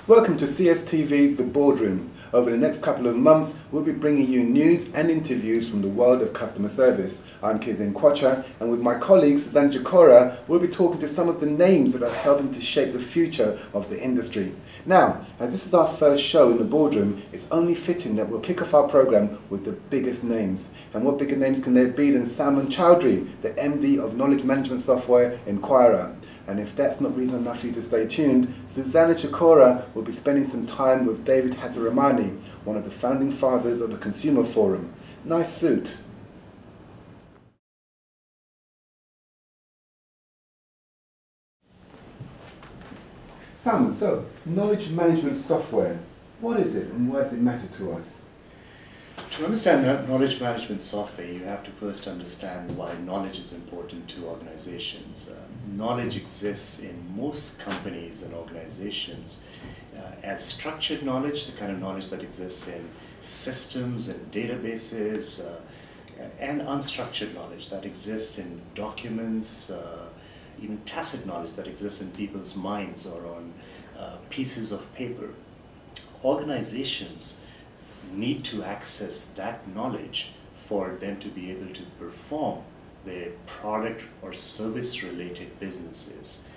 Welcome to CSTV's The Boardroom. Over the next couple of months, we'll be bringing you news and interviews from the world of customer service. I'm Kizin Kwacha, and with my colleague Susanna Chikora, we'll be talking to some of the names that are helping to shape the future of the industry. Now, as this is our first show in The Boardroom, it's only fitting that we'll kick off our program with the biggest names. And what bigger names can there be than Salman Chowdhury, the MD of Knowledge Management Software, Inquirer. And if that's not reason enough for you to stay tuned, Susanna Chikora will be spending some time with David Hataramani, one of the founding fathers of the Consumer Forum. Nice suit. Salman, so knowledge management software, what is it and why does it matter to us? To understand knowledge management software, you have to first understand why knowledge is important to organizations. Knowledge exists in most companies and organizations as structured knowledge, the kind of knowledge that exists in systems and databases, and unstructured knowledge that exists in documents, even tacit knowledge that exists in people's minds or on pieces of paper. Organizations need to access that knowledge for them to be able to perform their product or service related businesses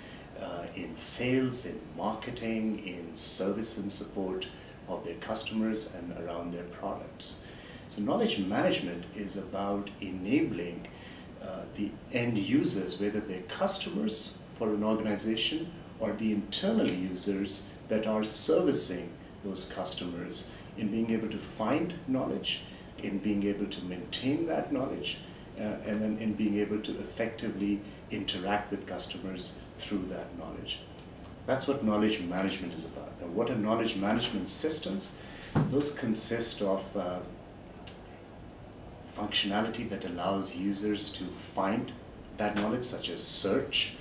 in sales, in marketing, in service and support of their customers and around their products. So knowledge management is about enabling the end users, whether they're customers for an organization or the internal users that are servicing those customers, in being able to find knowledge, in being able to maintain that knowledge, and then in being able to effectively interact with customers through that knowledge. That's what knowledge management is about. Now, what are knowledge management systems? Those consist of functionality that allows users to find that knowledge, such as search.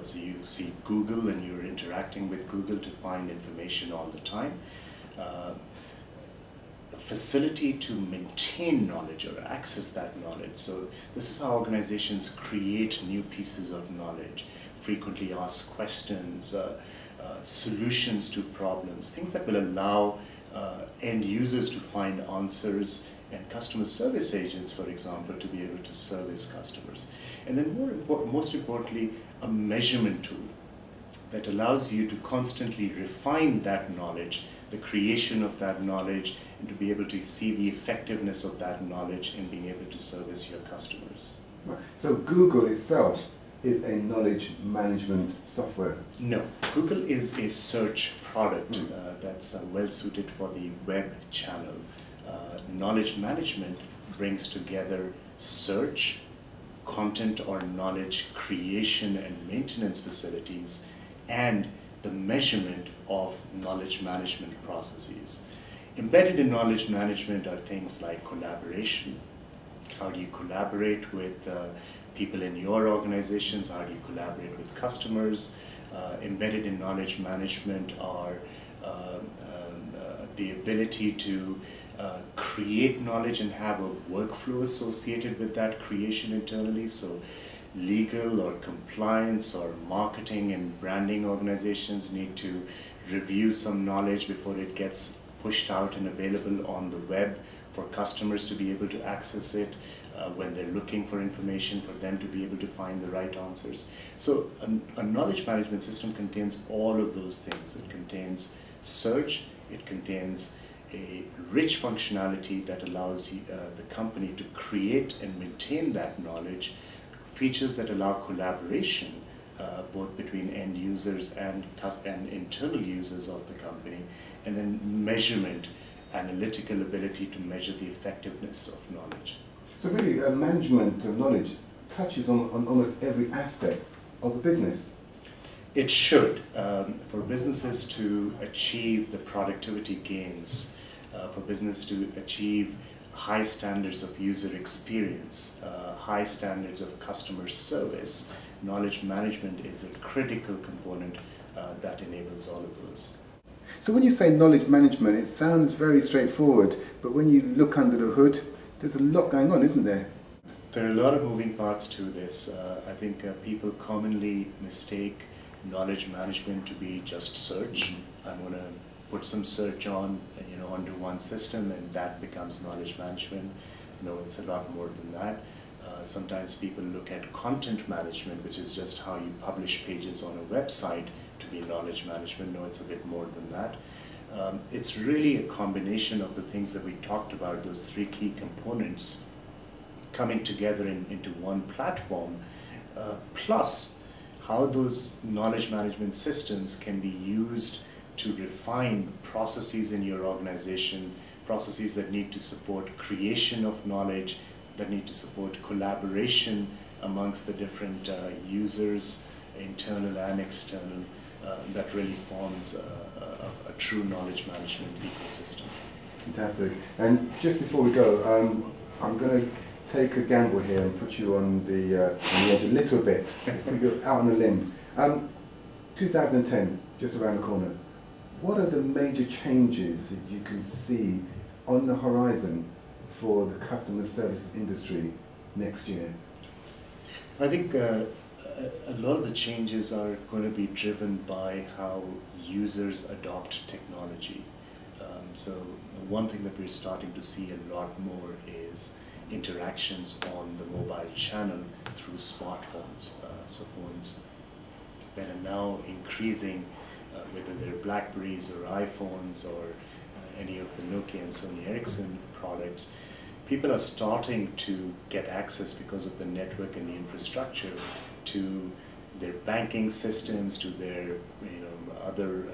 So you see Google and you're interacting with Google to find information all the time. Facility to maintain knowledge or access that knowledge. So this is how organizations create new pieces of knowledge, frequently asked questions, solutions to problems, things that will allow end users to find answers and customer service agents, for example, to be able to service customers. And then most importantly, a measurement tool that allows you to constantly refine that knowledge, the creation of that knowledge, and to be able to see the effectiveness of that knowledge in being able to service your customers. Right. So Google itself is a knowledge management software? No, Google is a search product that's well suited for the web channel. Knowledge management brings together search, content or knowledge creation and maintenance facilities, and the measurement of knowledge management processes. Embedded in knowledge management are things like collaboration. How do you collaborate with people in your organizations? How do you collaborate with customers? Embedded in knowledge management are the ability to create knowledge and have a workflow associated with that creation internally. So legal or compliance or marketing and branding organizations need to review some knowledge before it gets pushed out and available on the web for customers to be able to access it when they're looking for information, for them to be able to find the right answers. So a knowledge management system contains all of those things. It contains search, it contains a rich functionality that allows the company to create and maintain that knowledge, features that allow collaboration both between end users and internal users of the company, and then measurement, analytical ability to measure the effectiveness of knowledge. So really, management of knowledge touches on almost every aspect of the business. It should. For businesses to achieve the productivity gains, for business to achieve high standards of user experience, high standards of customer service, knowledge management is a critical component that enables all of those. So when you say knowledge management, it sounds very straightforward, but when you look under the hood, there's a lot going on, isn't there? There are a lot of moving parts to this. I think people commonly mistake knowledge management to be just search. I'm going to put some search on, under one system, and that becomes knowledge management. It's a lot more than that. Sometimes people look at content management, which is just how you publish pages on a website, to be knowledge management. No, it's a bit more than that. It's really a combination of the things that we talked about, those three key components coming together into one platform, plus how those knowledge management systems can be used to refine processes in your organization, processes that need to support creation of knowledge, that need to support collaboration amongst the different users, internal and external, that really forms a true knowledge management ecosystem. Fantastic. And just before we go, I'm going to take a gamble here and put you on the edge a little bit. We go out on a limb. 2010, just around the corner. What are the major changes that you can see on the horizon for the customer service industry next year? I think a lot of the changes are going to be driven by how users adopt technology. So one thing that we're starting to see a lot more is interactions on the mobile channel through smartphones. So phones that are now increasing, whether they're Blackberries or iPhones or any of the Nokia and Sony Ericsson products, people are starting to get access because of the network and the infrastructure to their banking systems, to their other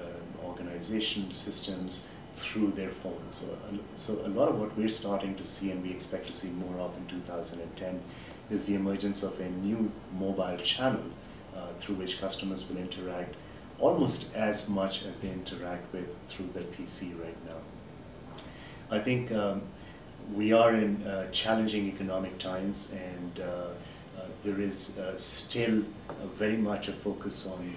organization systems through their phones. So a lot of what we're starting to see, and we expect to see more of in 2010, is the emergence of a new mobile channel through which customers will interact almost as much as they interact with through their PC right now. I think we are in challenging economic times, and there is still very much a focus on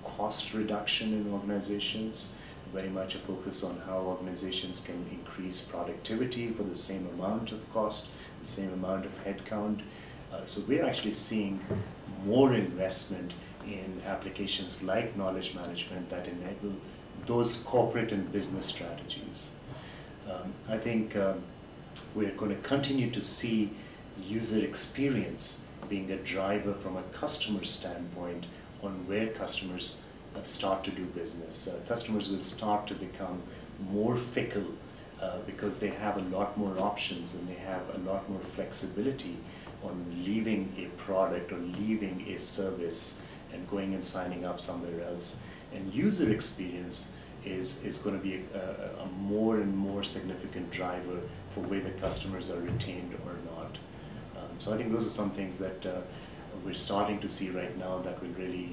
cost reduction in organizations, very much a focus on how organizations can increase productivity for the same amount of cost, the same amount of headcount. So we're actually seeing more investment in applications like knowledge management that enable those corporate and business strategies. I think we're going to continue to see user experience being a driver from a customer standpoint on where customers start to do business. Customers will start to become more fickle because they have a lot more options and they have a lot more flexibility on leaving a product or leaving a service and going and signing up somewhere else. And user experience is going to be a more and more significant driver for whether customers are retained or not. So I think those are some things that we're starting to see right now that will really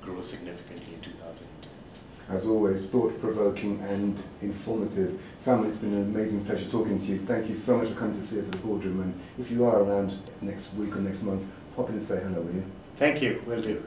grow significantly in 2010. As always, thought-provoking and informative. Sam, it's been an amazing pleasure talking to you. Thank you so much for coming to see us at the Boardroom, and if you are around next week or next month, pop in and say hello, will you? Thank you, will do.